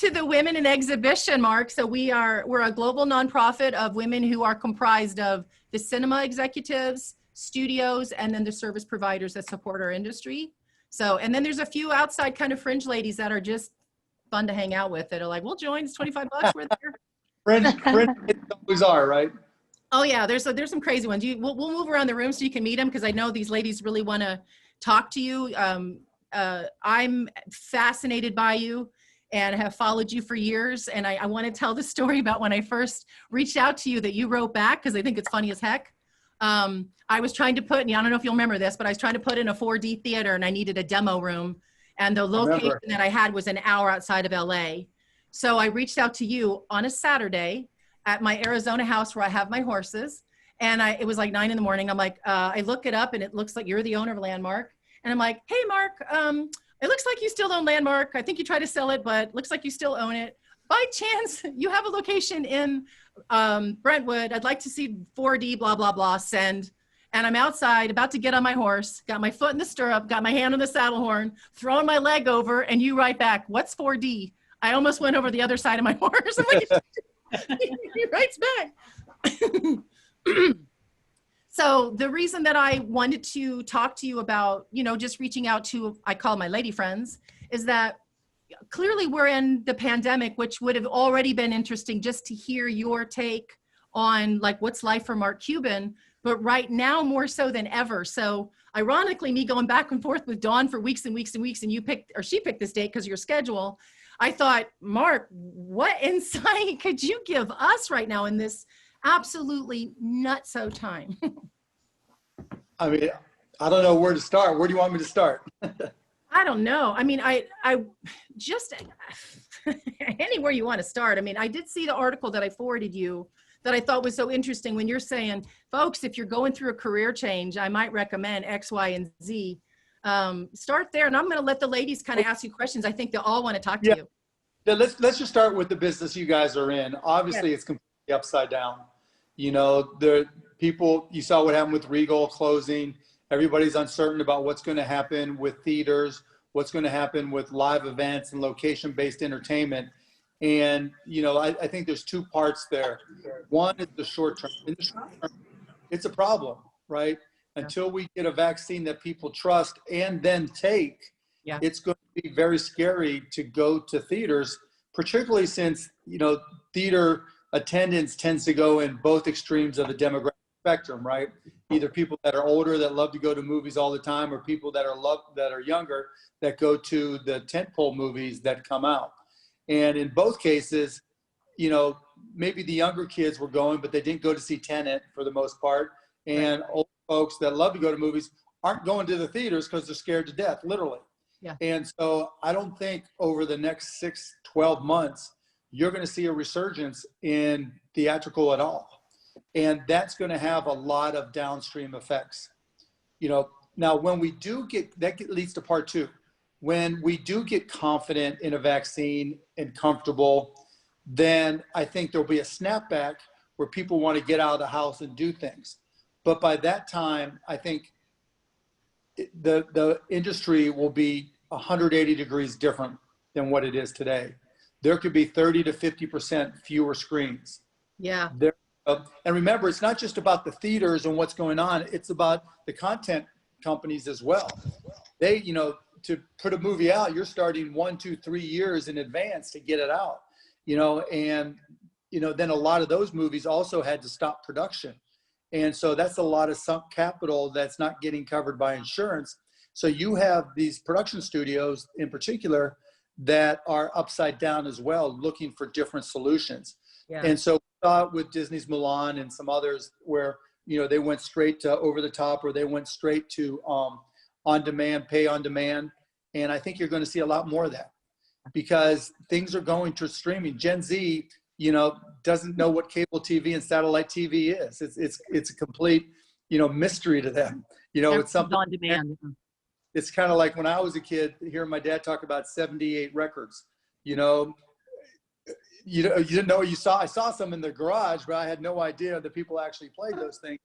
to the Women in Exhibition, Mark. So we're a global nonprofit of women who are comprised of the cinema executives, studios, and then the service providers that support our industry. So, and then there's a few outside kind of fringe ladies that are just fun to hang out with that are like, we'll join, it's $25, we're there. Fringe always are, right? Oh yeah, there's some crazy ones. We'll move around the room so you can meet them, because I know these ladies really want to talk to you. I'm fascinated by you and have followed you for years. And I want to tell the story about when I first reached out to you that you wrote back, because I think it's funny as heck. I was trying to put, and I don't know if you'll remember this, but I was trying to put in a 4D theater and I needed a demo room. And the location that I had was an hour outside of LA. So I reached out to you on a Saturday at my Arizona house where I have my horses. And it was like 9 in the morning. I'm like, I look it up and it looks like you're the owner of Landmark. And I'm like, hey, Mark, it looks like you still own Landmark. I think you tried to sell it, but looks like you still own it. By chance, you have a location in Brentwood. I'd like to see 4D, blah, blah, blah, send. And I'm outside about to get on my horse, got my foot in the stirrup, got my hand on the saddle horn, throwing my leg over, and you write back, what's 4D? I almost went over the other side of my horse. I'm like, he writes back. So the reason that I wanted to talk to you about, just reaching out to, I call my lady friends, is that clearly we're in the pandemic, which would have already been interesting just to hear your take on like what's life for Mark Cuban, but right now more so than ever. So ironically, me going back and forth with Dawn for weeks and weeks and weeks, and she picked this date because of your schedule. I thought, Mark, what insight could you give us right now in this absolutely nutso time? I mean, I don't know where to start. Where do you want me to start? I don't know. I mean, I just anywhere you want to start. I mean, I did see the article that I forwarded you that I thought was so interesting when you're saying, folks, if you're going through a career change, I might recommend X, Y, and Z. Start there, and I'm going to let the ladies kind of ask you questions. I think they all want to talk to you. Yeah, let's just start with the business you guys are in. Obviously, It's completely upside down. The people, you saw what happened with Regal closing. Everybody's uncertain about what's going to happen with theaters, what's going to happen with live events and location-based entertainment. And, I think there's two parts there. One is the short term. In the short term, it's a problem, right? Until we get a vaccine that people trust and then take, it's going to be very scary to go to theaters, particularly since, theater attendance tends to go in both extremes of the demographic spectrum, right? Either people that are older that love to go to movies all the time, or people that are younger that go to the tentpole movies that come out. And in both cases, maybe the younger kids were going, but they didn't go to see Tenet for the most part. And old folks that love to go to movies aren't going to the theaters because they're scared to death, literally. Yeah. And so I don't think over the next 6-12 months, you're going to see a resurgence in theatrical at all. And that's going to have a lot of downstream effects. Now when we do that leads to part two. When we do get confident in a vaccine and comfortable, then I think there'll be a snapback where people want to get out of the house and do things. But by that time, I think the industry will be 180 degrees different than what it is today. There could be 30 to 50% fewer screens. Yeah. And remember, it's not just about the theaters and what's going on. It's about the content companies as well. They, to put a movie out, you're starting 1, 2, 3 years in advance to get it out, and, then a lot of those movies also had to stop production. And so that's a lot of sunk capital that's not getting covered by insurance. So you have these production studios in particular that are upside down as well, looking for different solutions. Yeah. And so we saw it with Disney's Mulan and some others where, they went straight to over the top, or they went straight to on demand, pay on demand. And I think you're going to see a lot more of that because things are going to streaming. Gen Z, doesn't know what cable TV and satellite TV is. It's a complete, mystery to them. It's something on demand. It's kind of like when I was a kid, hearing my dad talk about 78 records. You didn't know what you saw. I saw some in the garage, but I had no idea that people actually played those things.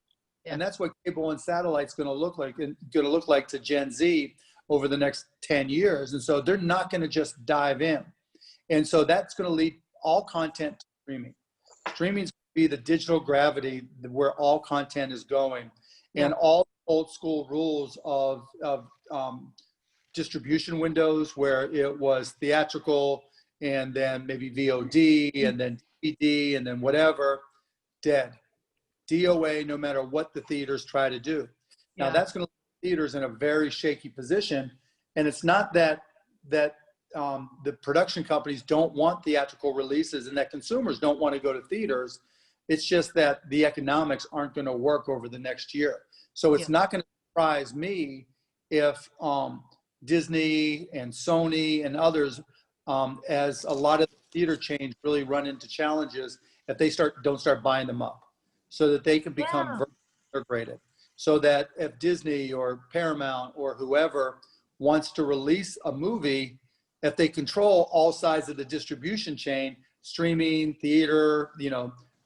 Yeah. And that's what cable and satellite's going to look like to Gen Z over the next 10 years. And so they're not going to just dive in. And so that's going to lead all content to streaming. Streaming is going to be the digital gravity where all content is going. And all old school rules of distribution windows where it was theatrical and then maybe VOD and then DVD and then whatever, dead. DOA, no matter what the theaters try to do. Now that's going to leave theaters in a very shaky position. And it's not that the production companies don't want theatrical releases and that consumers don't want to go to theaters. It's just that the economics aren't going to work over the next year. So it's not going to surprise me if Disney and Sony and others, as a lot of the theater chains really run into challenges, if they don't start buying them up, so that they can become vertically integrated. So that if Disney or Paramount or whoever wants to release a movie, if they control all sides of the distribution chain, streaming, theater,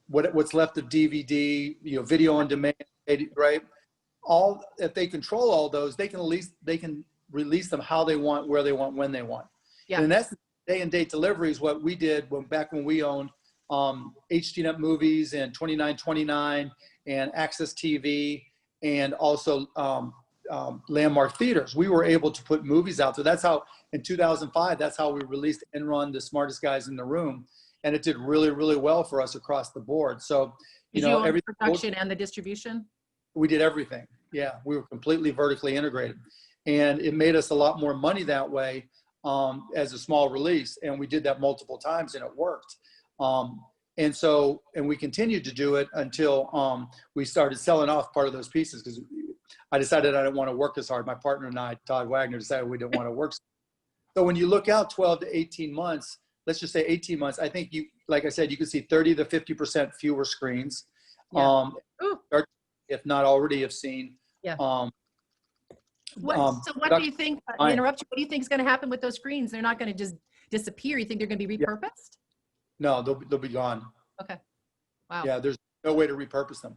what's left of DVD, video on demand, right? If they control all those, they can release them how they want, where they want, when they want. And that's day and date delivery is what we did back when we owned HDNet Movies and 2929 and Access TV and also Landmark Theaters. We were able to put movies out there. That's how, in 2005, that's how we released Enron, The Smartest Guys in the Room. And it did really, really well for us across the board. So, every production and the distribution? We did everything. Yeah, we were completely vertically integrated. And it made us a lot more money that way as a small release. And we did that multiple times and it worked. And we continued to do it until we started selling off part of those pieces because I decided I didn't want to work as hard. My partner and I, Todd Wagner, decided we didn't want to work. So when you look out 12 to 18 months, let's just say 18 months, I think like I said, you can see 30 to 50% fewer screens. If not already have seen. So what do you think, interrupt you, what do you think is going to happen with those screens? They're not going to just disappear. You think they're going to be repurposed? No, they'll be gone. Okay. Wow. Yeah, there's no way to repurpose them,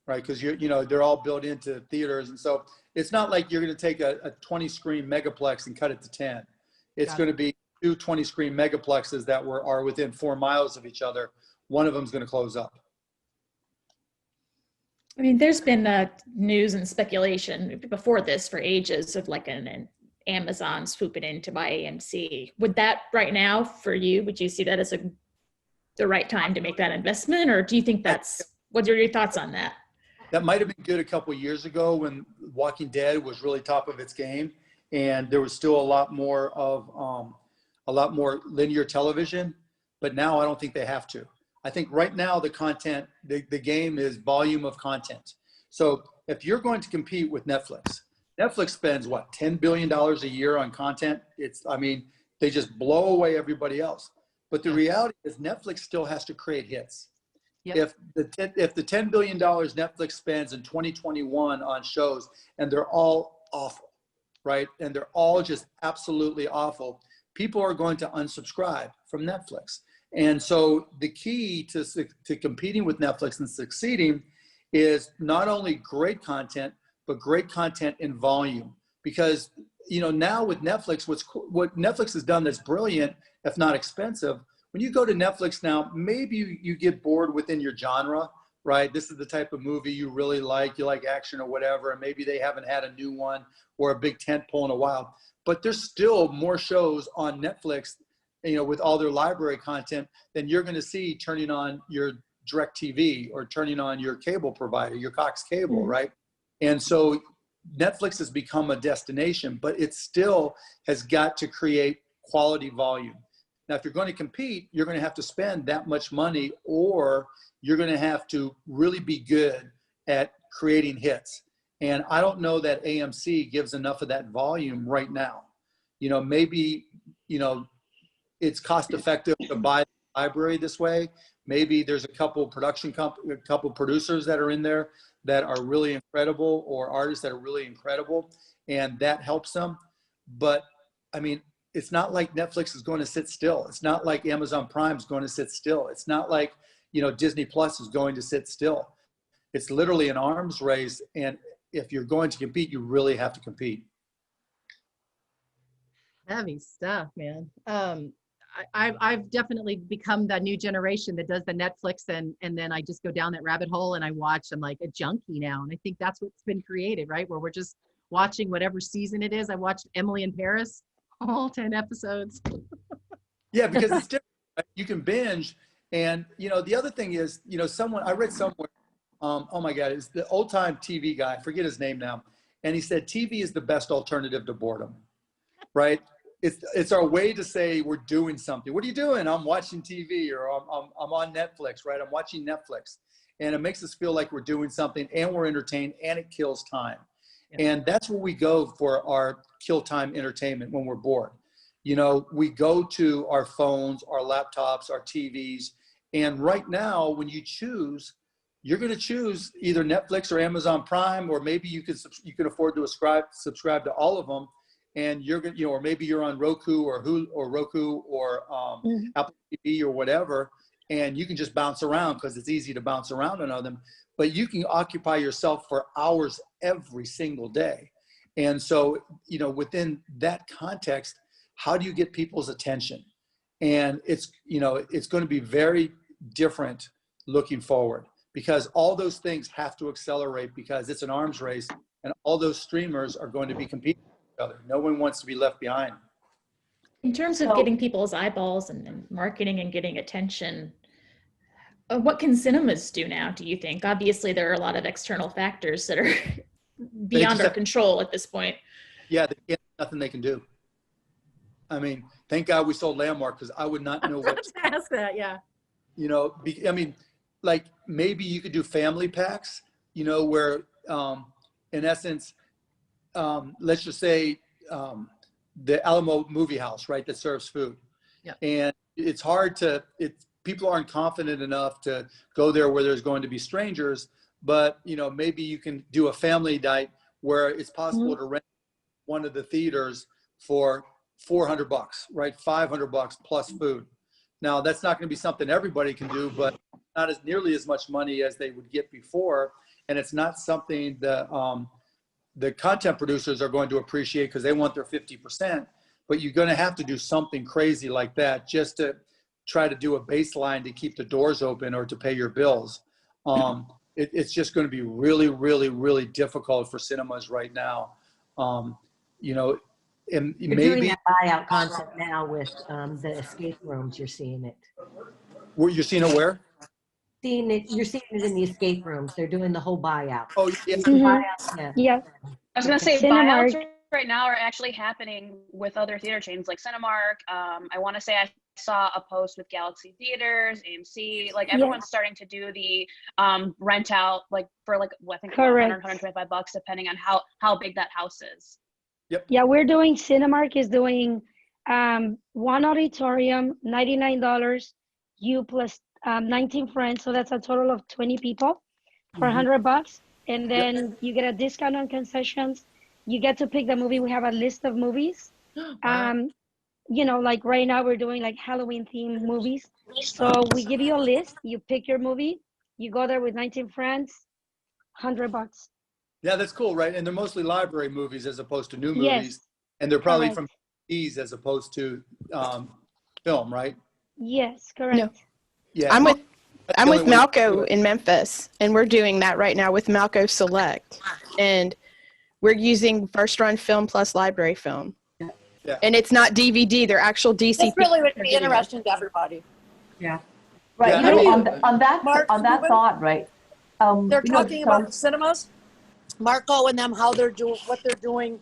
right? Because they're all built into theaters, and so it's not like you're going to take a 20-screen megaplex and cut it to 10. It's going to be two 20-screen megaplexes that are within 4 miles of each other. One of them is going to close up. I mean, there's been news and speculation before this for ages of like an Amazon swooping in to buy AMC. Would that right now for you, would you see that as the right time to make that investment? Or do you think what are your thoughts on that? That might have been good a couple of years ago when Walking Dead was really top of its game. And there was still a lot more linear television, but now I don't think they have to. I think right now the content, the game is volume of content. So if you're going to compete with Netflix spends what, $10 billion a year on content. They just blow away everybody else. But the reality is Netflix still has to create hits. If the $10 billion Netflix spends in 2021 on shows and they're all awful, right? And they're all just absolutely awful, people are going to unsubscribe from Netflix. And so the key to competing with Netflix and succeeding is not only great content, but great content in volume. Because, now with Netflix, what Netflix has done that's brilliant, if not expensive, when you go to Netflix now, maybe you get bored within your genre, right? This is the type of movie you really like. You like action or whatever, and maybe they haven't had a new one or a big tent pole in a while. But there's still more shows on Netflix with all their library content than you're going to see turning on your DirecTV or turning on your cable provider, your Cox Cable, right? And so Netflix has become a destination, but it still has got to create quality volume. Now, if you're going to compete, you're going to have to spend that much money, or you're going to have to really be good at creating hits. And I don't know that AMC gives enough of that volume right now. Maybe, it's cost effective to buy the library this way. Maybe there's a couple producers that are in there that are really incredible, or artists that are really incredible, and that helps them. But it's not like Netflix is going to sit still. It's not like Amazon Prime is going to sit still. It's not like, Disney Plus is going to sit still. It's literally an arms race. And if you're going to compete, you really have to compete. Heavy stuff, man. I've definitely become that new generation that does the Netflix and then I just go down that rabbit hole and I watch. I'm like a junkie now, and I think that's what's been created, right? Where we're just watching whatever season it is. I watched Emily in Paris, all 10 episodes. Yeah, because it's different. Right? You can binge, and the other thing is, I read somewhere, oh my God, it's the old time TV guy. I forget his name now, and he said TV is the best alternative to boredom, right? It's our way to say we're doing something. What are you doing? I'm watching TV, or I'm on Netflix, right? I'm watching Netflix, and it makes us feel like we're doing something, and we're entertained, and it kills time. Yeah. And that's where we go for our kill time entertainment when we're bored. We go to our phones, our laptops, our TVs, and right now, when you choose, you're going to choose either Netflix or Amazon Prime, or maybe you can afford to subscribe to all of them. And you're going, or maybe you're on Roku or Apple TV or whatever, and you can just bounce around because it's easy to bounce around on them. But you can occupy yourself for hours every single day. And so, within that context, how do you get people's attention? And it's going to be very different looking forward, because all those things have to accelerate, because it's an arms race, and all those streamers are going to be competing. Other. No one wants to be left behind. In terms of getting people's eyeballs and marketing and getting attention, what can cinemas do now, do you think? Obviously, there are a lot of external factors that are beyond our control at this point. Yeah, nothing they can do. I mean, thank God we sold Landmark, because I would not know what to ask that. Yeah. Like maybe you could do family packs, where in essence, let's just say the Alamo Movie House, right, that serves food. Yeah. And it's hard people aren't confident enough to go there where there's going to be strangers, but maybe you can do a family night where it's possible to rent one of the theaters for $400, right? $500 plus food. Now that's not going to be something everybody can do, but not as nearly as much money as they would get before. And it's not something that, the content producers are going to appreciate, because they want their 50%, but you're going to have to do something crazy like that just to try to do a baseline to keep the doors open or to pay your bills. It's just going to be really, really, really difficult for cinemas right now. And You're maybe doing that buyout concept now with the escape rooms. You're seeing it. You're seeing it where? You're seeing it in the escape rooms. They're doing the whole buyout. Oh, yeah. Buyout, Yeah. I was going to say Cinemark. buyouts right now are actually happening with other theater chains like Cinemark. I want to say I saw a post with Galaxy Theaters, AMC, like everyone's starting to do the rent out, like for like, I think Correct. $125 depending on how big that house is. Yep. Yeah, we're doing, Cinemark is doing one auditorium, $99, you plus 19 friends, so that's a total of 20 people for $100. And then you get a discount on concessions. You get to pick the movie. We have a list of movies. Like right now we're doing like Halloween themed movies. So we give you a list, you pick your movie, you go there with 19 friends, $100. Yeah, that's cool, right? And they're mostly library movies as opposed to new movies. Yes. And they're probably Correct. from TVs as opposed to film, right? Yes, correct. No. Yeah. I'm with only way- Malco in Memphis, and we're doing that right now with Malco Select, and we're using first run film plus library film. Yeah. And it's not DVD; they're actual DCP. This really would They're be getting interesting to everybody. Yeah. Right. Yeah. You know, Mark, on that Cuban, thought, right? They're you know, talking about the cinemas, Marco and them, how they're doing, what they're doing.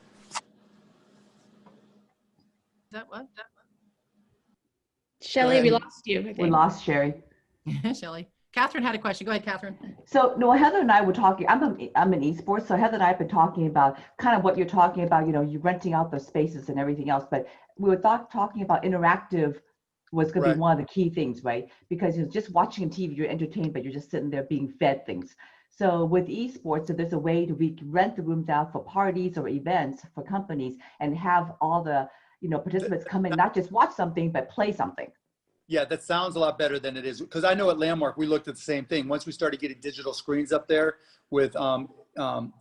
That what? Shelley, we ahead. lost you, I we think. lost Sherry. Shelley. Catherine had a question. Go ahead, Catherine. So no, Heather and I were talking. I'm in esports, so Heather and I have been talking about kind of what you're talking about. You know, you're renting out the spaces and everything else. But we were talking about interactive was going to be one of the key things, right? Because you're just watching TV, you're entertained, but you're just sitting there being fed things. So with esports, if there's a way to rent the rooms out for parties or events for companies and have all the participants come in, not just watch something, but play something. Yeah, that sounds a lot better than it is. Because I know at Landmark, we looked at the same thing. Once we started getting digital screens up there with going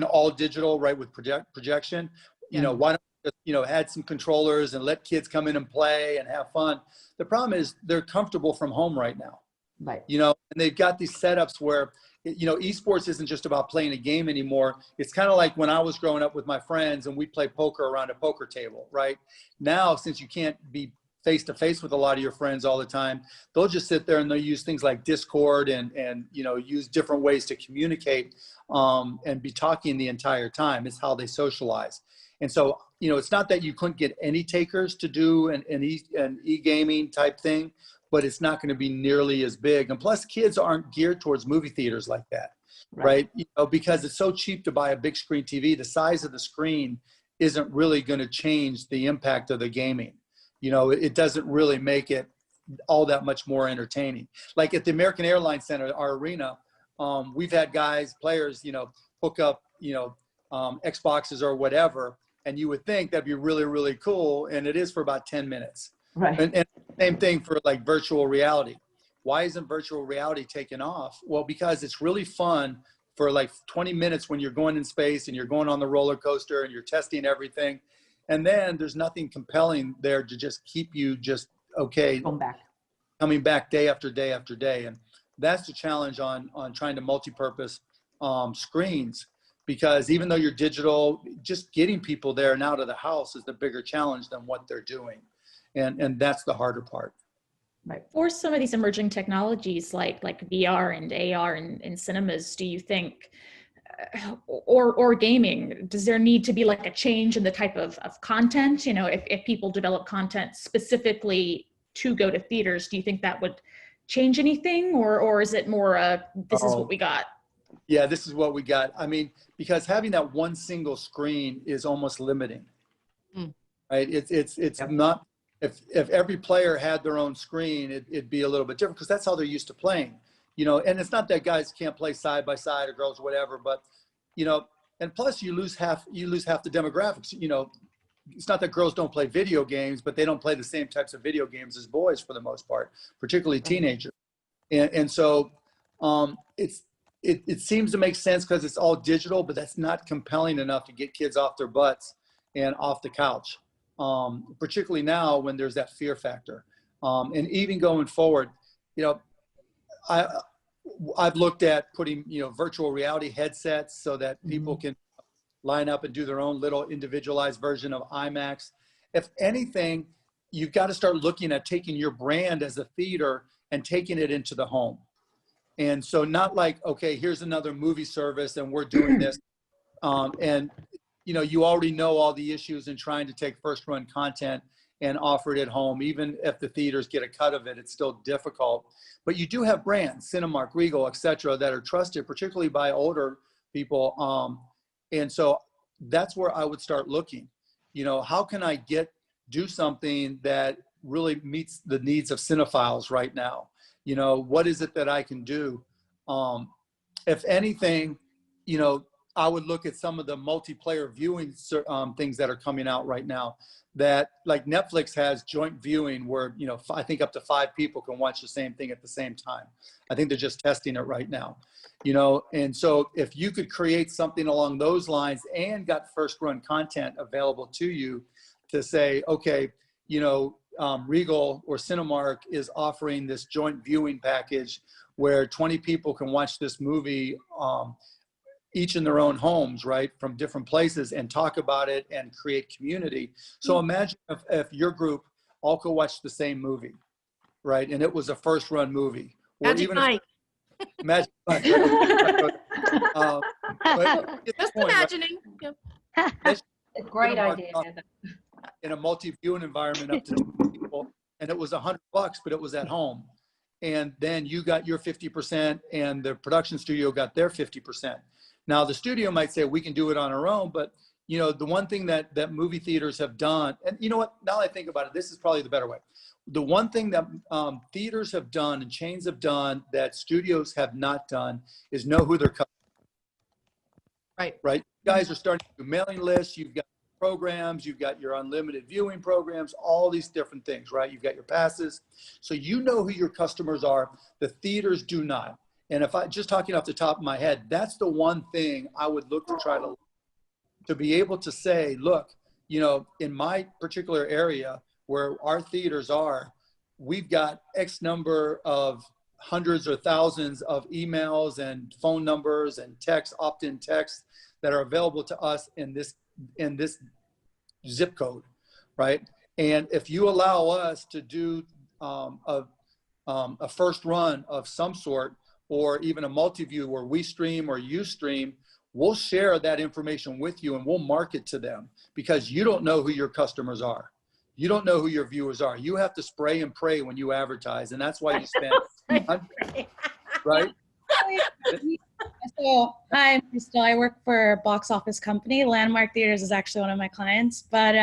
all digital, right, with projection, why don't just, had some controllers and let kids come in and play and have fun. The problem is they're comfortable from home right now. Right. And they've got these setups where, esports isn't just about playing a game anymore. It's kind of like when I was growing up with my friends and we play poker around a poker table, right? Now, since you can't be face to face with a lot of your friends all the time, they'll just sit there and they'll use things like Discord and use different ways to communicate and be talking the entire time. It's how they socialize. And so, it's not that you couldn't get any takers to do an e-gaming type thing, but it's not going to be nearly as big. And plus, kids aren't geared towards movie theaters like that, right? Because it's so cheap to buy a big screen TV. The size of the screen isn't really going to change the impact of the gaming. It doesn't really make it all that much more entertaining. Like at the American Airlines Center, our arena, we've had players, hook up, Xboxes or whatever, and you would think that'd be really, really cool. And it is for about 10 minutes. Right. And same thing for like virtual reality. Why isn't virtual reality taken off? Well, because it's really fun for like 20 minutes when you're going in space and you're going on the roller coaster and you're testing everything. And then there's nothing compelling there to just keep you coming back day after day after day. And that's the challenge on trying to multi-purpose screens, because even though you're digital, just getting people there and out of the house is the bigger challenge than what they're doing. And that's the harder part. Right. For some of these emerging technologies like VR and AR in cinemas, do you think, or gaming, does there need to be like a change in the type of content? If people develop content specifically to go to theaters, do you think that would change anything, or is it more this is what we got? Yeah, this is what we got. I mean, because having that one single screen is almost limiting, right? It's not. If every player had their own screen, it'd be a little bit different, because that's how they're used to playing, and it's not that guys can't play side by side or girls, whatever, but, and plus you lose half the demographics. It's not that girls don't play video games, but they don't play the same types of video games as boys for the most part, particularly teenagers. And so it seems to make sense because it's all digital, but that's not compelling enough to get kids off their butts and off the couch. Particularly now when there's that fear factor. And even going forward, I've looked at putting, virtual reality headsets so that people can line up and do their own little individualized version of IMAX. If anything, you've got to start looking at taking your brand as a theater and taking it into the home. And so not like, okay, here's another movie service and we're doing this. And you already know all the issues in trying to take first run content and offer it at home. Even if the theaters get a cut of it, it's still difficult. But you do have brands, Cinemark, Regal, et cetera, that are trusted, particularly by older people. And so that's where I would start looking. How can I do something that really meets the needs of cinephiles right now? What is it that I can do? If anything, I would look at some of the multiplayer viewing things that are coming out right now, that like Netflix has joint viewing where, I think up to 5 people can watch the same thing at the same time. I think they're just testing it right now, and so if you could create something along those lines and got first run content available to you to say, okay, Regal or Cinemark is offering this joint viewing package where 20 people can watch this movie, each in their own homes, right, from different places, and talk about it and create community. So imagine if your group all could watch the same movie, right, and it was a first run movie. Or Magic even Mike. Magic Mike. Just imagining. It's a great idea. In a multi-viewing environment up to 2 people, and it was $100, but it was at home. And then you got your 50% and the production studio got their 50%. Now the studio might say we can do it on our own, but the one thing that movie theaters have done, and you know what, now that I think about it, this is probably the better way. The one thing that theaters have done and chains have done that studios have not done is know who their customers are. Right? You guys are starting to do mailing lists, you've got programs, you've got your unlimited viewing programs, all these different things, right? You've got your passes. So you know who your customers are. The theaters do not. And if I just talking off the top of my head, that's the one thing I would look to try to be able to say, look, you know, in my particular area where our theaters are, we've got X number of hundreds or thousands of emails and phone numbers and text, opt-in texts that are available to us in this zip code, right? And if you allow us to do a first run of some sort, or even a multi-view where we stream or you stream, we'll share that information with you and we'll market to them, because you don't know who your customers are. You don't know who your viewers are. You have to spray and pray when you advertise, and that's why you spend, right? So I'm Crystal. I work for a box office company. Landmark Theaters is actually one of my clients, but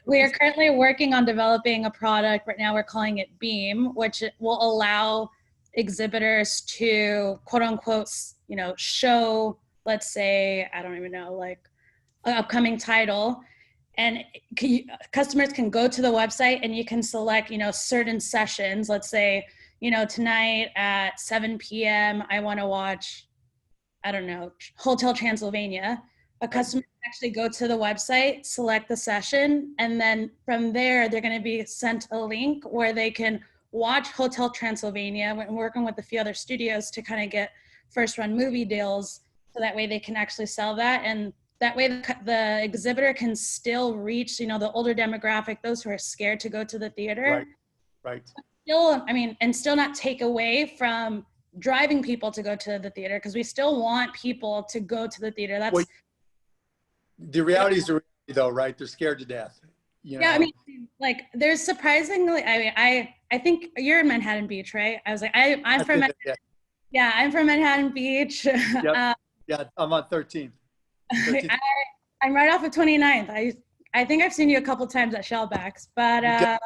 we are currently working on developing a product. Right now we're calling it Beam, which will allow exhibitors to quote unquote, you know, show, let's say, I don't even know, like an upcoming title. And customers can go to the website and you can select, you know, certain sessions. Let's say, you know, tonight at 7 p.m., I want to watch, I don't know, Hotel Transylvania. A customer can actually go to the website, select the session, and then from there, they're going to be sent a link where they can watch Hotel Transylvania. We're working with a few other studios to kind of get first run movie deals, so that way they can actually sell that. And that way the exhibitor can still reach, you know, the older demographic, those who are scared to go to the theater. Right. Still, I mean, and still not take away from driving people to go to the theater, because we still want people to go to the theater. That's the reality is the reality, though, right? They're scared to death. You know? Yeah, I mean, like, there's surprisingly, I mean, I think you're in Manhattan Beach, right? I was like, I'm from Manhattan. Yeah, I'm from Manhattan Beach. Yep. Yeah, I'm on 13th. I'm right off of 29th. I think I've seen you a couple times at Shellbacks, but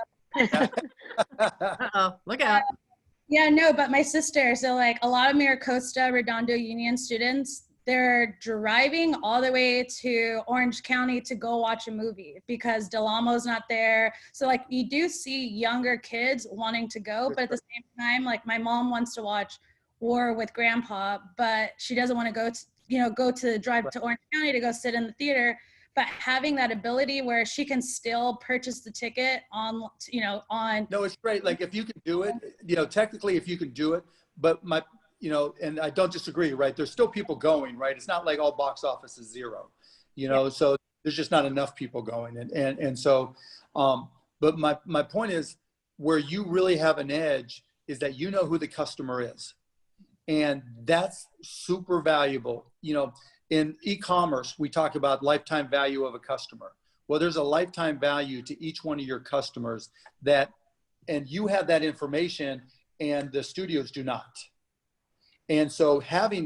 look out. Yeah, no, but my sister, so like a lot of Miracosta, Redondo Union students, they're driving all the way to Orange County to go watch a movie because Del Amo's not there. So like you do see younger kids wanting to go, but at the same time, like my mom wants to watch War with Grandpa, but she doesn't want to go to, you know, drive to Orange County to go sit in the theater. But having that ability where she can still purchase the ticket on, you know, on. No, it's great. Like if you can do it, you know, technically if you can do it, but you know, and I don't disagree, right? There's still people going, right? It's not like all box office is zero, you know, so there's just not enough people going. And so, but my point is, where you really have an edge is that you know who the customer is. And that's super valuable. You know, in e-commerce, we talk about lifetime value of a customer. Well, there's a lifetime value to each one of your customers and you have that information and the studios do not. And so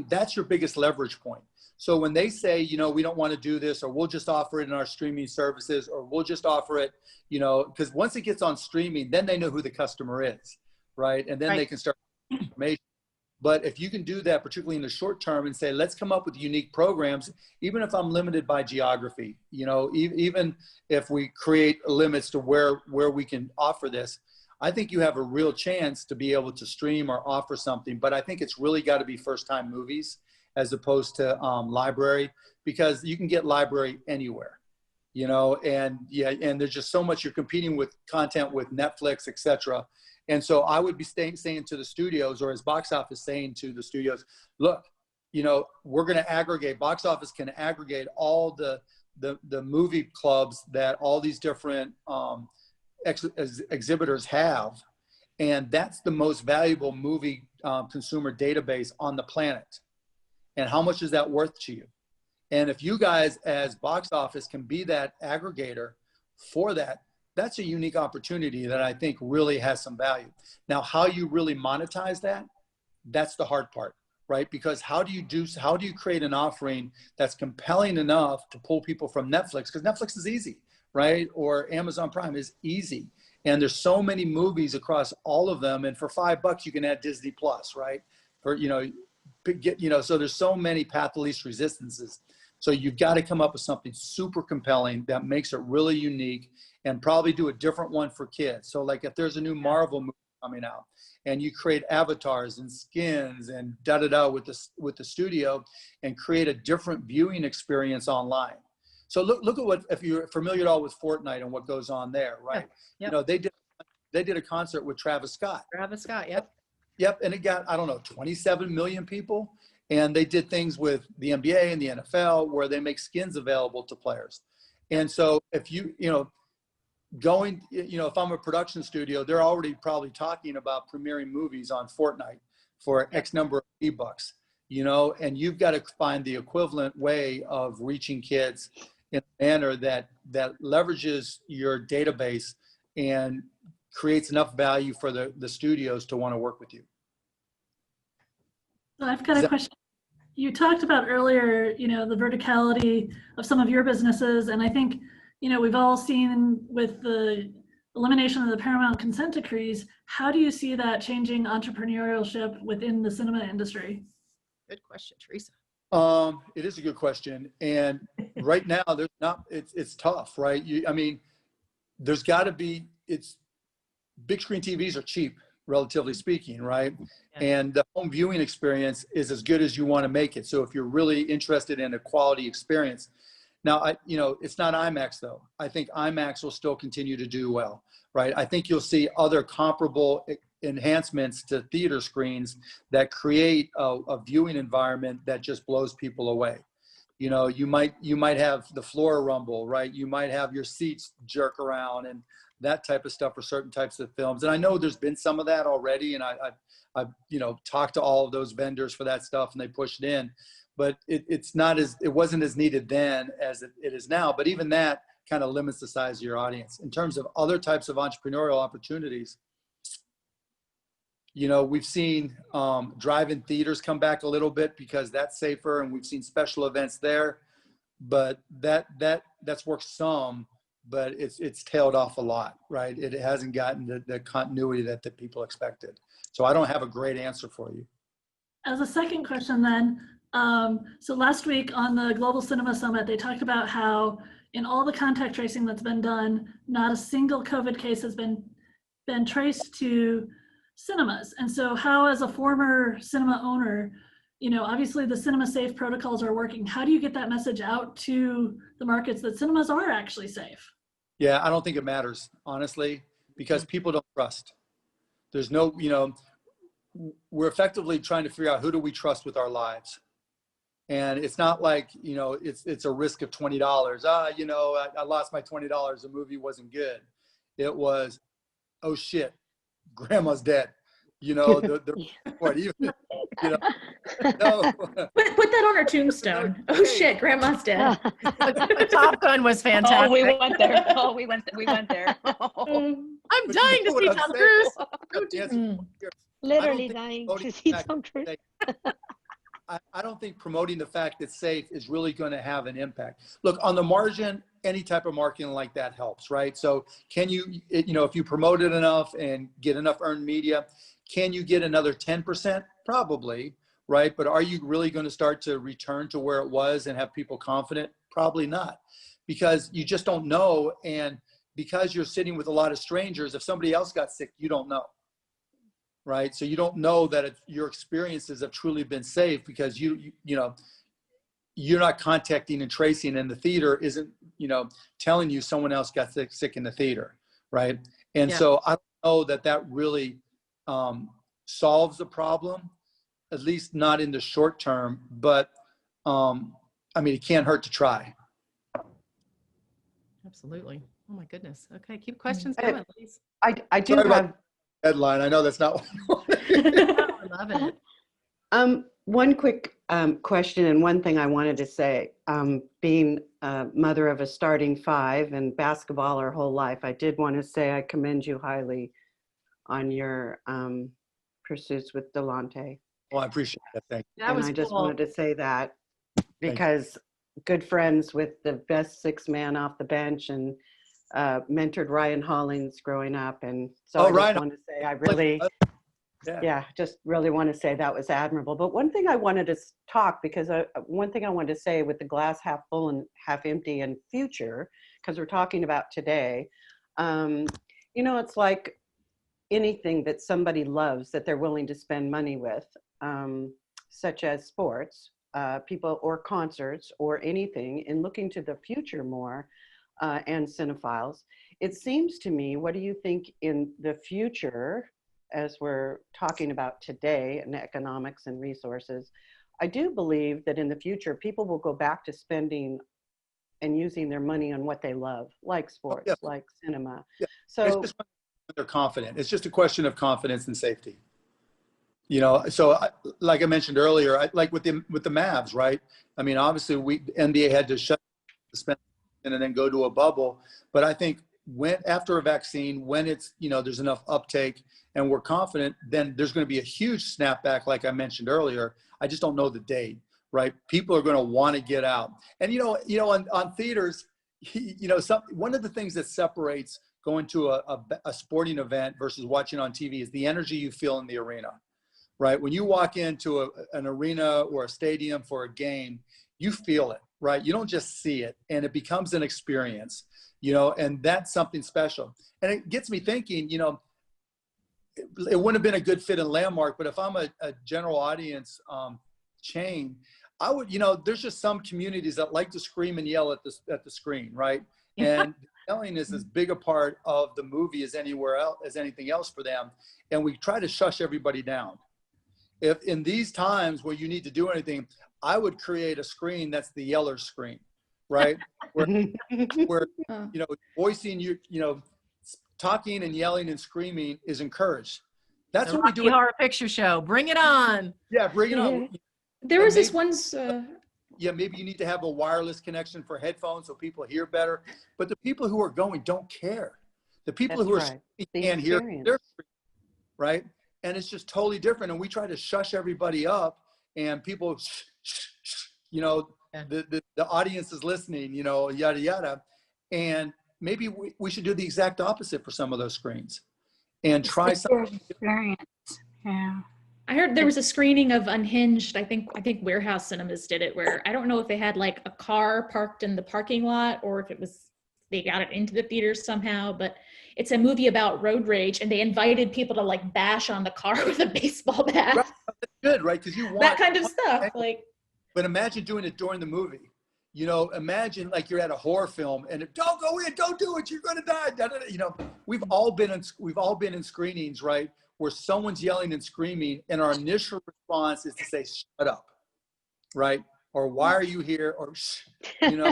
that's your biggest leverage point. So when they say, you know, we don't want to do this, or we'll just offer it in our streaming services, or we'll just offer it, you know, because once it gets on streaming, then they know who the customer is, right? And then they can start information. But if you can do that, particularly in the short term, and say, let's come up with unique programs, even if I'm limited by geography, you know, even if we create limits to where we can offer this, I think you have a real chance to be able to stream or offer something. But I think it's really got to be first-time movies as opposed to library, because you can get library anywhere, you know, and there's just so much. You're competing with content with Netflix, et cetera. And so I would be saying to the studios, or as box office saying to the studios, look, you know, we're going to aggregate, box office can aggregate all the movie clubs that all these different exhibitors have. And that's the most valuable movie consumer database on the planet. And how much is that worth to you? And if you guys as box office can be that aggregator for that, that's a unique opportunity that I think really has some value. Now, how you really monetize that, that's the hard part, right? Because how do you create an offering that's compelling enough to pull people from Netflix? Because Netflix is easy, right? Or Amazon Prime is easy. And there's so many movies across all of them. And for $5, you can add Disney Plus, right? For, you know, so there's so many path of least resistances. So you've got to come up with something super compelling that makes it really unique, and probably do a different one for kids. So like if there's a new Marvel movie coming out and you create avatars and skins and with the studio, and create a different viewing experience online. So look at what, if you're familiar at all with Fortnite and what goes on there, right? Yep. You know, they did a concert with Travis Scott. Travis Scott, yep. Yep, and it got, I don't know, 27 million people. And they did things with the NBA and the NFL where they make skins available to players. And so if you know, if I'm a production studio, they're already probably talking about premiering movies on Fortnite for X number of V-Bucks, you know, and you've got to find the equivalent way of reaching kids in a manner that leverages your database and creates enough value for the studios to want to work with you. So I've got a question. You talked about earlier, you know, the verticality of some of your businesses. And I think, you know, we've all seen with the elimination of the Paramount consent decrees, how do you see that changing entrepreneurship within the cinema industry? Good question, Teresa. It is a good question. And right now there's not, it's tough, right? I mean, there's gotta be, big screen TVs are cheap, relatively speaking, right? Yeah. And the home viewing experience is as good as you want to make it. So if you're really interested in a quality experience, now it's not IMAX though. I think IMAX will still continue to do well, right? I think you'll see other comparable enhancements to theater screens that create a viewing environment that just blows people away. You know, you might have the floor rumble, right? You might have your seats jerk around and that type of stuff for certain types of films. And I know there's been some of that already. And I've talked to all of those vendors for that stuff and they pushed it in, but it wasn't as needed then as it is now. But even that kind of limits the size of your audience. In terms of other types of entrepreneurial opportunities, you know, we've seen drive-in theaters come back a little bit because that's safer, and we've seen special events there, but that's worked some, but it's tailed off a lot, right? It hasn't gotten the continuity that the people expected. So I don't have a great answer for you. As a second question then, so last week on the Global Cinema Summit, they talked about how in all the contact tracing that's been done, not a single COVID case has been traced to cinemas. And so how, as a former cinema owner, you know, obviously the cinema safe protocols are working. How do you get that message out to the markets that cinemas are actually safe? Yeah, I don't think it matters, honestly, because people don't trust. There's no, you know, we're effectively trying to figure out who do we trust with our lives. And it's not like, you know, it's a risk of $20. You know, I lost my $20. The movie wasn't good. It was, oh shit, grandma's dead. You know, what even, you know, no. Put that on our tombstone. Oh shit, grandma's dead. Top Gun was fantastic. Oh, we went there. Oh, we went there. I'm dying to see Tom Cruise. Literally dying to see Tom Cruise. I don't think promoting the fact it's safe is really going to have an impact. Look, on the margin, any type of marketing like that helps, right? So can you, if you promote it enough and get enough earned media, can you get another 10%? Probably, right? But are you really going to start to return to where it was and have people confident? Probably not, because you just don't know. And because you're sitting with a lot of strangers, if somebody else got sick, you don't know. Right. So you don't know that your experiences have truly been safe because you're not contacting and tracing, and the theater isn't, telling you someone else got sick in the theater. Right. And so I don't know that really solves the problem, at least not in the short term. But it can't hurt to try. Absolutely. Oh my goodness. Okay. Keep questions going, please. I do have headline. I know that's not what I'm loving it. One quick question and one thing I wanted to say. Being a mother of a starting 5 and basketball her whole life, I did want to say I commend you highly on your pursuits with Delonte. Well, I appreciate that. Thank you. And I just wanted to say that because good friends with the best 6 man off the bench and mentored Ryan Hollings growing up, and so I just want to say I really just really want to say that was admirable. But one thing I wanted to talk, because one thing I wanted to say with the glass half full and half empty and future, because we're talking about today, it's like anything that somebody loves that they're willing to spend money with, such as sports. people or concerts or anything in looking to the future more and cinephiles. It seems to me, what do you think in the future, as we're talking about today and economics and resources, I do believe that in the future, people will go back to spending and using their money on what they love, like sports, like cinema. Yeah. So it's just when they're confident. It's just a question of confidence and safety. You know, so like I mentioned earlier, like with the Mavs, right? I mean, obviously NBA had to shut the and then go to a bubble. But I think after a vaccine, when it's, you know, there's enough uptake and we're confident, then there's going to be a huge snapback, like I mentioned earlier. I just don't know the date, right? People are going to want to get out. And, you know, on theaters, you know, one of the things that separates going to a sporting event versus watching on TV is the energy you feel in the arena, right? When you walk into an arena or a stadium for a game, you feel it, right? You don't just see it, and it becomes an experience, you know, and that's something special. And it gets me thinking, you know, it wouldn't have been a good fit in Landmark, but if I'm a general audience chain, I would, you know, there's just some communities that like to scream and yell at the screen, right? And yelling is as big a part of the movie as anywhere else, as anything else for them. And we try to shush everybody down. If in these times where you need to do anything, I would create a screen that's the yeller screen, right? where you know, voicing you know, talking and yelling and screaming is encouraged. That's what we do. Horror Picture Show. Bring it on. Yeah, bring it on. There was this once. Yeah, maybe you need to have a wireless connection for headphones so people hear better. But the people who are going don't care. The people who are can't hear, right? And it's just totally different. And we try to shush everybody up, and people, you know, the audience is listening, you know, yada, yada. And maybe we should do the exact opposite for some of those screens and try something. Experience. Yeah. I heard there was a screening of Unhinged. I think Warehouse Cinemas did it, where I don't know if they had like a car parked in the parking lot or if it was they got it into the theaters somehow, but it's a movie about road rage, and they invited people to like bash on the car with a baseball bat. Right. That's good, right? Because you want that kind of stuff. Like, but imagine doing it during the movie. You know, imagine like you're at a horror film and don't go in, don't do it, you're going to die. Da, da, da. You know, we've all been in screenings, right, where someone's yelling and screaming, and our initial response is to say, "Shut up," right? Or "Why are you here?" Or, you know.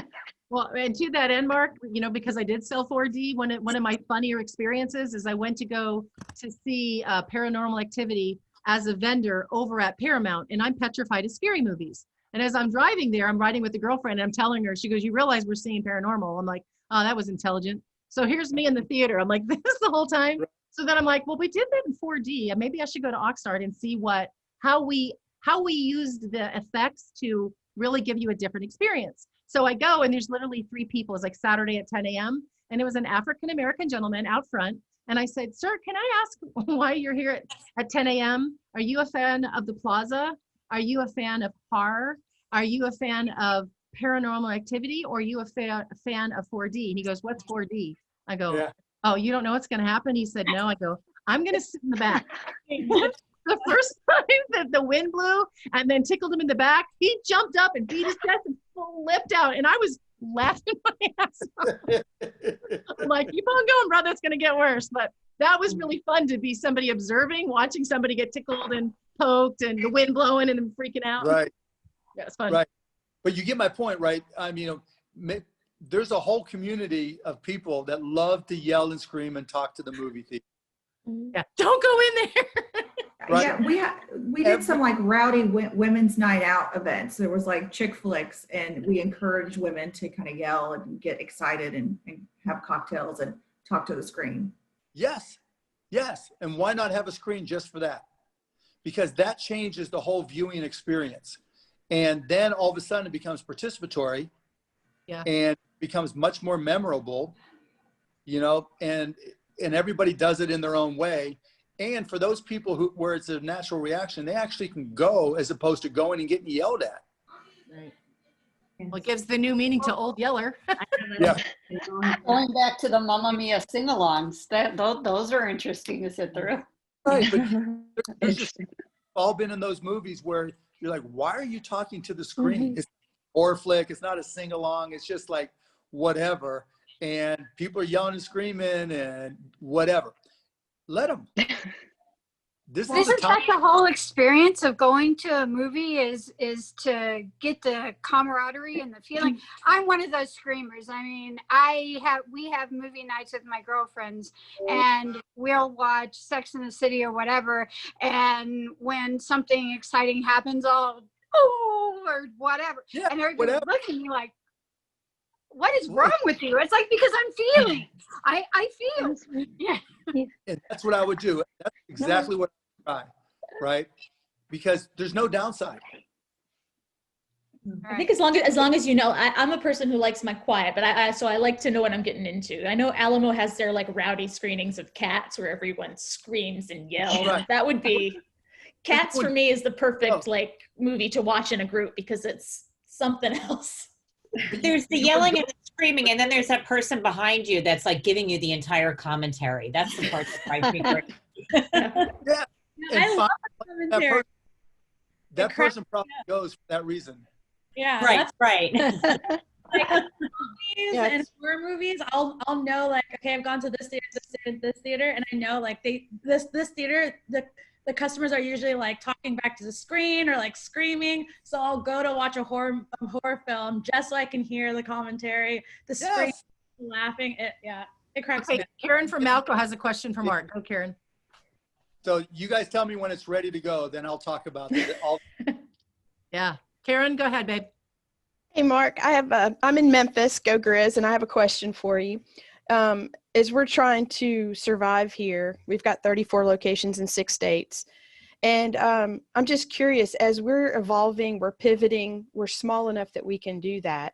Well, and to that end, Mark, you know, because I did sell 4D, one of my funnier experiences is I went to go to see Paranormal Activity as a vendor over at Paramount, and I'm petrified of scary movies. And as I'm driving there, I'm riding with a girlfriend, and I'm telling her, she goes, "You realize we're seeing Paranormal?" I'm like, "Oh, that was intelligent." So here's me in the theater. I'm like, this the whole time. So then I'm like, well, we did that in 4D. Maybe I should go to Oxnard and see how we used the effects to really give you a different experience. So I go, and there's literally 3 people. It's like Saturday at 10 a.m. And it was an African-American gentleman out front. And I said, "Sir, can I ask why you're here at 10 a.m.? Are you a fan of the Plaza? Are you a fan of horror? Are you a fan of Paranormal Activity? Or are you a fan of 4D? And he goes, "What's 4D? I go, "Oh, you don't know what's going to happen?" He said, "No." I go, "I'm going to sit in the back." The first time that the wind blew and then tickled him in the back, he jumped up and beat his chest and flipped out. And I was laughing my ass off. I'm like, "Keep on going, brother. It's going to get worse." But that was really fun to be somebody observing, watching somebody get tickled and poked and the wind blowing and them freaking out. Right. Yeah, it's fun. Right. But you get my point, right? I mean, there's a whole community of people that love to yell and scream and talk to the movie theater. Yeah. Don't go in there. Right. Yeah, we did some like rowdy women's night out events. There was like chick flicks, and we encouraged women to kind of yell and get excited and have cocktails and talk to the screen. Yes. Yes. And why not have a screen just for that? Because that changes the whole viewing experience. And then all of a sudden it becomes participatory and becomes much more memorable, you know, and everybody does it in their own way. And for those people where it's a natural reaction, they actually can go as opposed to going and getting yelled at. Right. Well, it gives the new meaning to Old Yeller. Yeah. Going back to the Mamma Mia sing-alongs, those are interesting to sit through. Right, but there's just all been in those movies where you're like, why are you talking to the screen? It's a horror flick. It's not a sing-along. It's just like whatever. And people are yelling and screaming and whatever. Let them. Isn't that the whole experience of going to a movie is to get the camaraderie and the feeling? I'm one of those screamers. I mean, we have movie nights with my girlfriends, and we'll watch Sex and the City or whatever. And when something exciting happens, I'll or whatever, and everybody's looking at me like, "What is wrong with you?" It's like, because I'm feeling. I feel. Yeah. And that's what I would do. That's exactly what I would try, right? Because there's no downside. I think as long as you know, I'm a person who likes my quiet, but so I like to know what I'm getting into. I know Alamo has their like rowdy screenings of Cats where everyone screams and yells. Right. That would be Cats for me is the perfect like movie to watch in a group because it's something else. There's the yelling and the screaming, and then there's that person behind you that's like giving you the entire commentary. That's the part that drives me crazy. Yeah. I love commentary. That person probably goes for that reason. Yeah. Right. Like movies and horror movies, I'll know like, okay, I've gone to this theater, this theater, and I know like this theater, the customers are usually like talking back to the screen or like screaming. So I'll go to watch a horror film just so I can hear the commentary, the scream, laughing. It cracks me up. Karen from Malco has a question for Mark. Go, Karen. So you guys tell me when it's ready to go, then I'll talk about it. Yeah. Karen, go ahead, babe. Hey, Mark, I'm in Memphis, go Grizz, and I have a question for you. As we're trying to survive here, we've got 34 locations in 6 states. And I'm just curious, as we're evolving, we're pivoting, we're small enough that we can do that.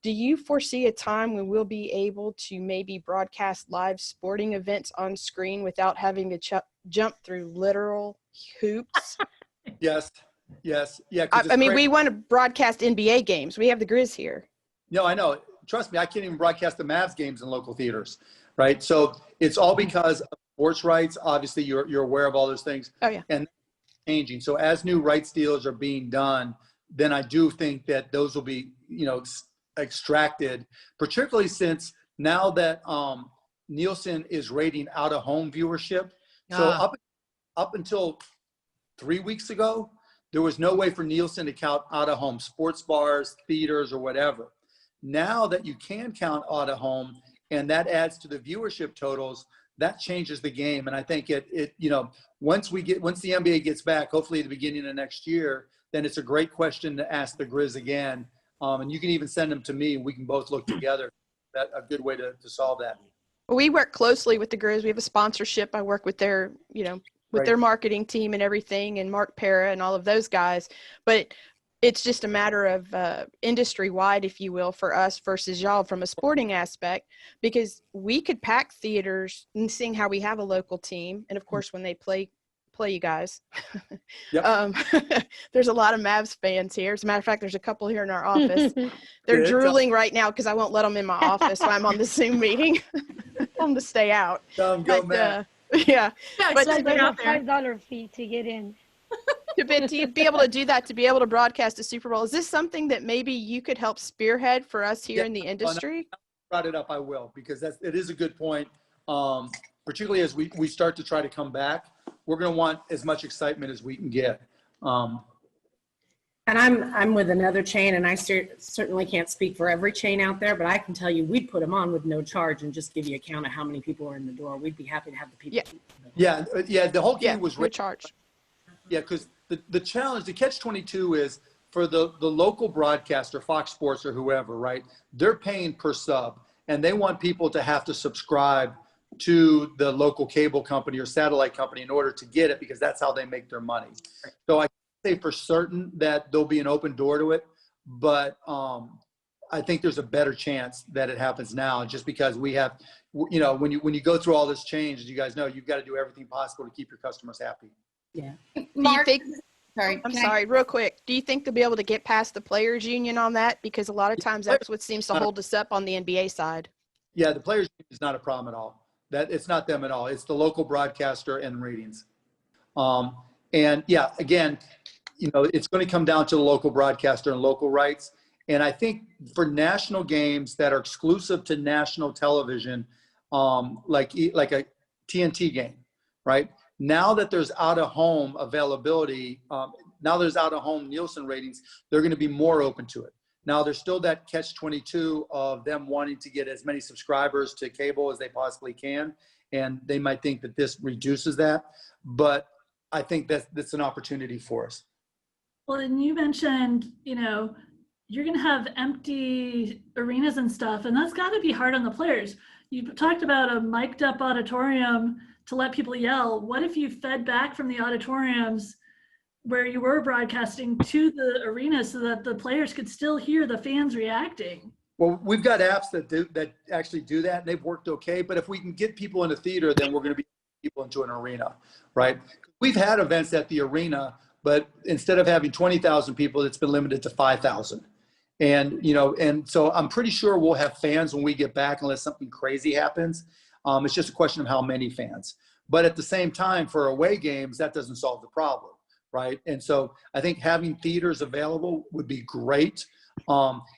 Do you foresee a time when we'll be able to maybe broadcast live sporting events on screen without having to jump through literal hoops? Yes. Yeah. I mean, we want to broadcast NBA games. We have the Grizz here. No, I know. Trust me, I can't even broadcast the Mavs games in local theaters, right? So it's all because of sports rights. Obviously, you're aware of all those things. Oh, yeah. And changing. So as new rights deals are being done, then I do think that those will be, extracted, particularly since now that Nielsen is rating out-of-home viewership. So up until 3 weeks ago, there was no way for Nielsen to count out-of-home sports bars, theaters, or whatever. Now that you can count out-of-home, and that adds to the viewership totals, that changes the game. And I think once the NBA gets back, hopefully at the beginning of next year, then it's a great question to ask the Grizz again. And you can even send them to me, and we can both look together. That's a good way to solve that. We work closely with the Grizz. We have a sponsorship. I work with their, their marketing team and everything, and Mark Para and all of those guys. But it's just a matter of industry wide, if you will, for us versus y'all from a sporting aspect, because we could pack theaters and seeing how we have a local team. And of course, when they play you guys, there's a lot of Mavs fans here. As a matter of fact, there's a couple here in our office. They're drooling right now because I won't let them in my office when I'm on the Zoom meeting. Tell them to stay out. Go, Matt. Yeah. But like a $5 fee to get in. To be able to do that, to be able to broadcast a Super Bowl, is this something that maybe you could help spearhead for us here in the industry? Brought it up, I will, because it is a good point. Particularly as we start to try to come back, we're going to want as much excitement as we can get. And I'm with another chain, and I certainly can't speak for every chain out there, but I can tell you we'd put them on with no charge and just give you a count of how many people are in the door. We'd be happy to have the people. Yeah. The whole game was no charge. Yeah, because the challenge, the catch-22 is for the local broadcaster, Fox Sports or whoever, right? They're paying per sub, and they want people to have to subscribe to the local cable company or satellite company in order to get it, because that's how they make their money. So I can say for certain that there'll be an open door to it, but I think there's a better chance that it happens now, just because we have, when you go through all this change, as you guys know, you've got to do everything possible to keep your customers happy. Yeah. Mark, sorry, real quick. Do you think they'll be able to get past the players union on that? Because a lot of times that's what seems to hold us up on the NBA side. Yeah, the players union is not a problem at all. It's not them at all. It's the local broadcaster and ratings. And yeah, again, you know, it's going to come down to the local broadcaster and local rights. And I think for national games that are exclusive to national television, like a TNT game, right? Now that there's out-of-home availability, now there's out-of-home Nielsen ratings, they're going to be more open to it. Now, there's still that catch-22 of them wanting to get as many subscribers to cable as they possibly can, and they might think that this reduces that, but I think that's an opportunity for us. Well, and you mentioned, you know, you're going to have empty arenas and stuff, and that's got to be hard on the players. You talked about a mic'd up auditorium to let people yell. What if you fed back from the auditoriums where you were broadcasting to the arena so that the players could still hear the fans reacting? Well, we've got apps that actually do that, and they've worked okay. But if we can get people in a theater, then we're going to be people into an arena, right? We've had events at the arena, but instead of having 20,000 people, it's been limited to 5,000. And, you know, and so I'm pretty sure we'll have fans when we get back unless something crazy happens. It's just a question of how many fans. But at the same time, for away games, that doesn't solve the problem, right? And so I think having theaters available would be great.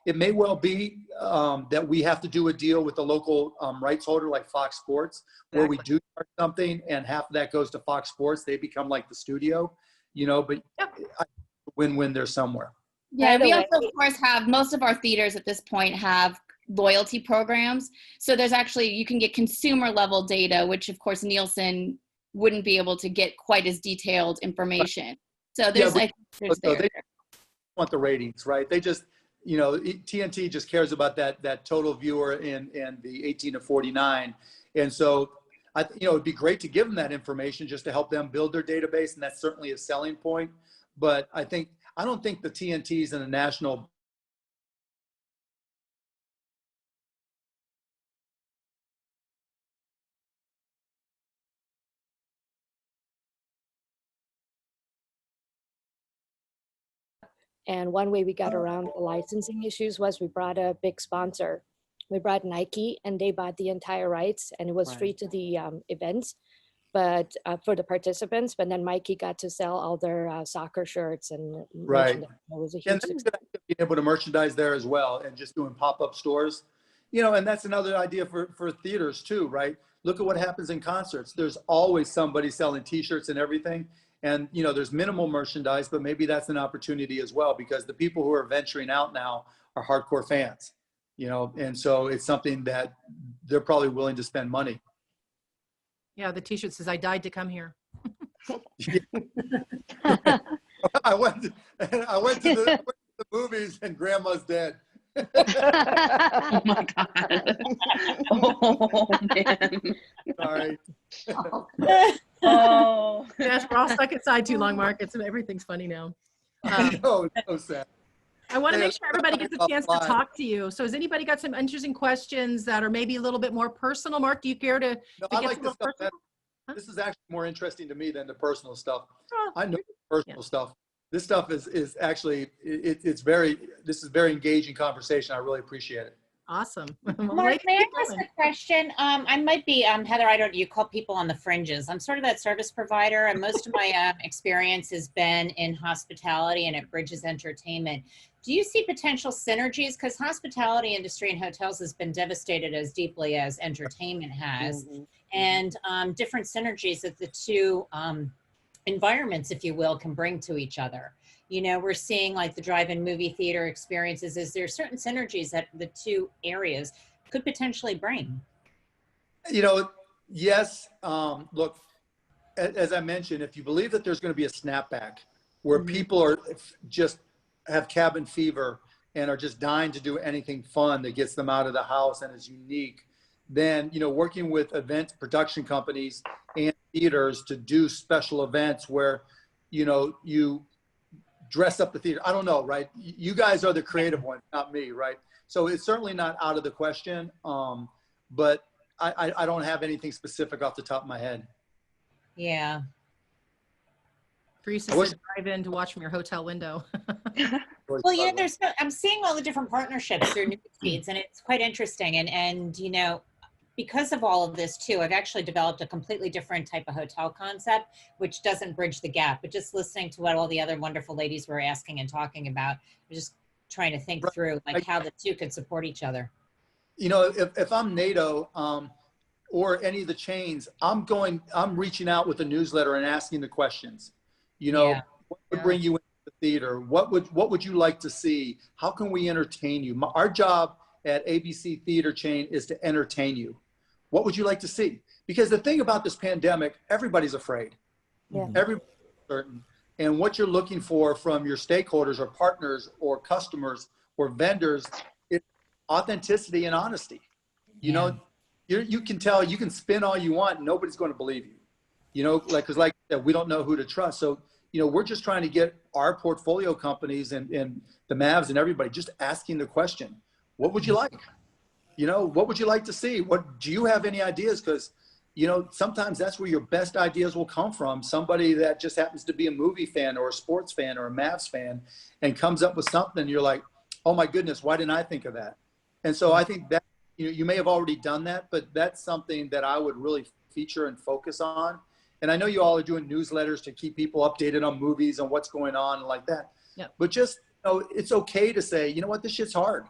It may well be that we have to do a deal with the local rights holder like Fox Sports, where we do something and half of that goes to Fox Sports. They become like the studio, you know, but win-win there somewhere. Yeah, we also, of course, have most of our theaters at this point have loyalty programs. So there's actually, you can get consumer level data, which of course Nielsen wouldn't be able to get quite as detailed information. So there's, I think there's they want the ratings, right? They just, you know, TNT just cares about that total viewer and the 18 to 49. And so, you know, it'd be great to give them that information just to help them build their database. And that's certainly a selling point. But I don't think the TNTs and the national And one way we got around the licensing issues was we brought a big sponsor. We brought Nike, and they bought the entire rights, and it was free to the events, but for the participants. But then Nike got to sell all their soccer shirts and right. It was a huge And then being able to merchandise there as well, and just doing pop-up stores, you know. And that's another idea for theaters too, right? Look at what happens in concerts. There's always somebody selling T-shirts and everything. And, you know, there's minimal merchandise, but maybe that's an opportunity as well, because the people who are venturing out now are hardcore fans, you know, and so it's something that they're probably willing to spend money. Yeah, the T-shirt says, "I died to come here." I went to the movies and Grandma's dead. Oh my God. Oh man. Sorry. Oh, yes, we're all stuck inside too long, Mark. Everything's funny now. No, it's so sad. I want to make sure everybody gets a chance to talk to you. So has anybody got some interesting questions that are maybe a little bit more personal? Mark, do you care to I like this stuff. This is actually more interesting to me than the personal stuff. I know personal stuff. This stuff is actually, this is very engaging conversation. I really appreciate it. Awesome. Mark, may I ask a question? I might be, Heather, I don't, you call people on the fringes. I'm sort of that service provider, and most of my experience has been in hospitality and at Bridges Entertainment. Do you see potential synergies? Because hospitality industry and hotels has been devastated as deeply as entertainment has, and different synergies that the two environments, if you will, can bring to each other. You know, we're seeing like the drive-in movie theater experiences. Is there certain synergies that the two areas could potentially bring? You know, yes. Look, as I mentioned, if you believe that there's going to be a snapback where people are just have cabin fever and are just dying to do anything fun that gets them out of the house and is unique, then, you know, working with event production companies and theaters to do special events where, you know, you dress up the theater. I don't know, right? You guys are the creative ones, not me, right? So it's certainly not out of the question, but I don't have anything specific off the top of my head. Yeah. Teresa said drive in to watch from your hotel window. Well, you know, I'm seeing all the different partnerships through news feeds, and it's quite interesting. And you know, because of all of this too, I've actually developed a completely different type of hotel concept, which doesn't bridge the gap. But just listening to what all the other wonderful ladies were asking and talking about, I'm just trying to think through like how the two could support each other. You know, if I'm NATO or any of the chains, I'm reaching out with a newsletter and asking the questions. You know, what would bring you into the theater? What would you like to see? How can we entertain you? Our job at ABC Theater Chain is to entertain you. What would you like to see? Because the thing about this pandemic, everybody's afraid. Yeah. Everybody's certain. And what you're looking for from your stakeholders or partners or customers or vendors is authenticity and honesty. You know, you can tell, you can spin all you want, and nobody's going to believe you. You know, because like we don't know who to trust. So, you know, we're just trying to get our portfolio companies and the Mavs and everybody just asking the question, what would you like? You know, what would you like to see? What do you have any ideas? Because, you know, sometimes that's where your best ideas will come from. Somebody that just happens to be a movie fan or a sports fan or a Mavs fan and comes up with something. You're like, oh my goodness, why didn't I think of that? And so I think that, you know, you may have already done that, but that's something that I would really feature and focus on. And I know you all are doing newsletters to keep people updated on movies and what's going on and like that. Yep. But just, you know, it's okay to say, you know what, this shit's hard.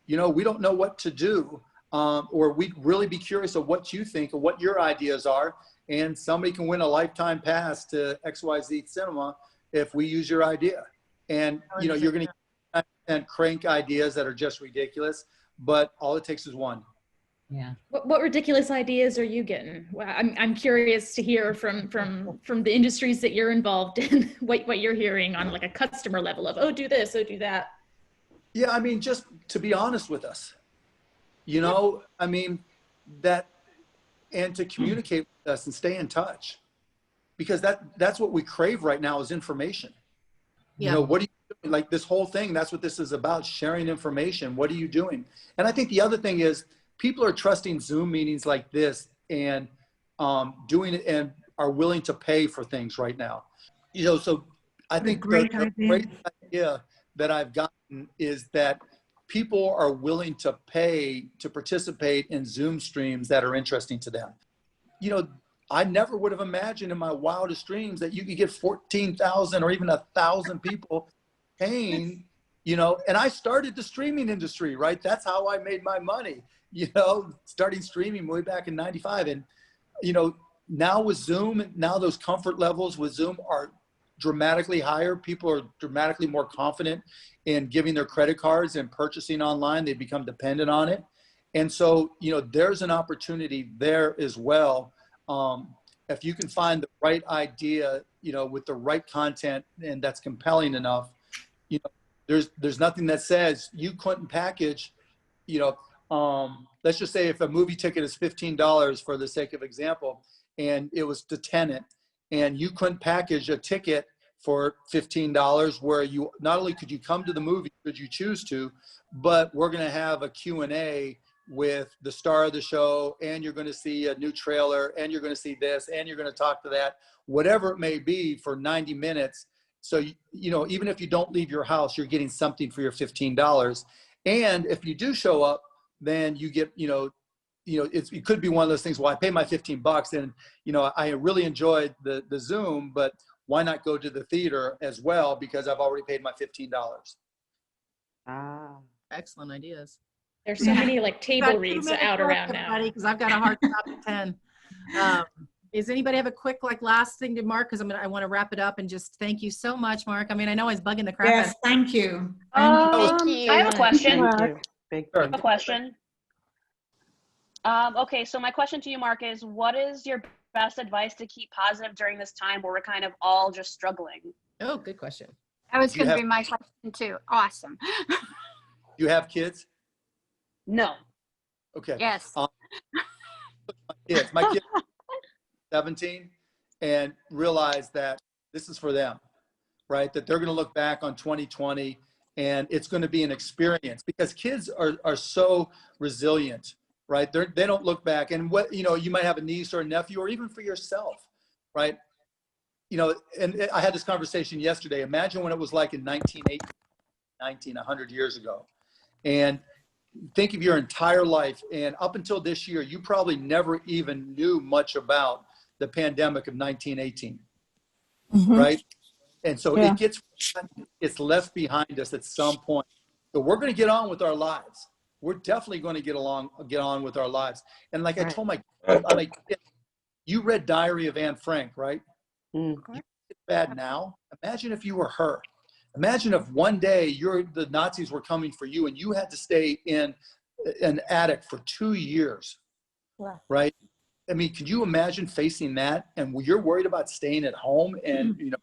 You know, we don't know what to do, or we'd really be curious of what you think or what your ideas are. And somebody can win a lifetime pass to XYZ Cinema if we use your idea. And, you know, you're going to crank ideas that are just ridiculous, but all it takes is one. Yeah. What ridiculous ideas are you getting? Well, I'm curious to hear from the industries that you're involved in, what you're hearing on like a customer level of, oh, do this, oh, do that. Yeah, I mean, just to be honest with us, you know, I mean, and to communicate with us and stay in touch, because that's what we crave right now is information. Yeah. You know, what are you doing? Like this whole thing, that's what this is about, sharing information. What are you doing? And I think the other thing is people are trusting Zoom meetings like this and doing it and are willing to pay for things right now. You know, so I think the great idea that I've gotten is that people are willing to pay to participate in Zoom streams that are interesting to them. You know, I never would have imagined in my wildest dreams that you could get 14,000 or even 1,000 people paying, you know, and I started the streaming industry, right? That's how I made my money, you know, starting streaming way back in '95. And, you know, now with Zoom, now those comfort levels with Zoom are dramatically higher. People are dramatically more confident in giving their credit cards and purchasing online. They become dependent on it. And so, you know, there's an opportunity there as well. If you can find the right idea, you know, with the right content and that's compelling enough, you know, there's nothing that says you couldn't package, you know, let's just say if a movie ticket is $15 for the sake of example, and it was to Tenet, and you couldn't package a ticket for $15 where you not only could you come to the movie, could you choose to, but we're going to have a Q&A with the star of the show, and you're going to see a new trailer, and you're going to see this, and you're going to talk to that, whatever it may be for 90 minutes. So, you know, even if you don't leave your house, you're getting something for your $15. And if you do show up, then you get, you know, it could be one of those things, well, I pay my $15 and, you know, I really enjoyed the Zoom, but why not go to the theater as well? Because I've already paid my $15. Ah, excellent ideas. There's so many like table reads out around now. Because I've got a hard stop at 10. Does anybody have a quick like last thing to Mark? Because I want to wrap it up and just thank you so much, Mark. I mean, I know I was bugging the crap. Yes, thank you. Thank you. I have a question. Thank you. I have a question. Okay, so my question to you, Mark, is what is your best advice to keep positive during this time where we're kind of all just struggling? Oh, good question. That was going to be my question too. Awesome. You have kids? No. Okay. Yes. My kids 17 and realize that this is for them, right? That they're going to look back on 2020 and it's going to be an experience because kids are so resilient, right? They don't look back and what, you know, you might have a niece or a nephew or even for yourself, right? You know, and I had this conversation yesterday. Imagine when it was like in 100 years ago. And think of your entire life, and up until this year, you probably never even knew much about the pandemic of 1918, right? And so it's left behind us at some point. So we're going to get on with our lives. We're definitely going to get on with our lives. And like I told my kid, you read Diary of Anne Frank, right? It's bad now. Imagine if you were her. Imagine if one day the Nazis were coming for you and you had to stay in an attic for 2 years, right? I mean, could you imagine facing that? And you're worried about staying at home and, you know,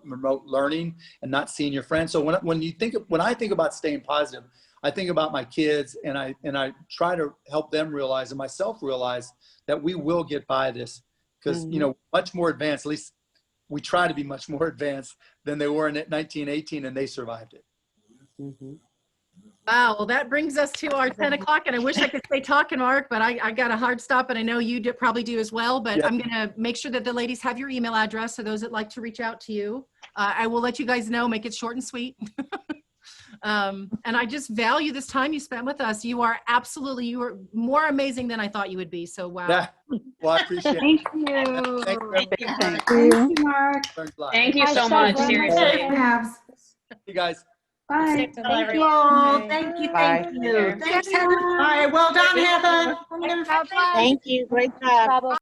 remote learning and not seeing your friends. So when I think about staying positive, I think about my kids, and I try to help them realize and myself realize that we will get by this, because you know, much more advanced, at least we try to be much more advanced than they were in 1918, and they survived it. Wow, well, that brings us to our 10 o'clock, and I wish I could stay talking, Mark, but I got a hard stop, and I know you probably do as well, but I'm gonna make sure that the ladies have your email address, so those that like to reach out to you. I will let you guys know, make it short and sweet. And I just value this time you spent with us. You are more amazing than I thought you would be, so wow. Yeah. Well, I appreciate it. Thank you. Thank Thank you, Mark. Thank you so much, seriously. You guys. Bye. Thank you all. Thank you. Thank you. Thanks, Heather. All right, well done, Heather. Thank you. Great job.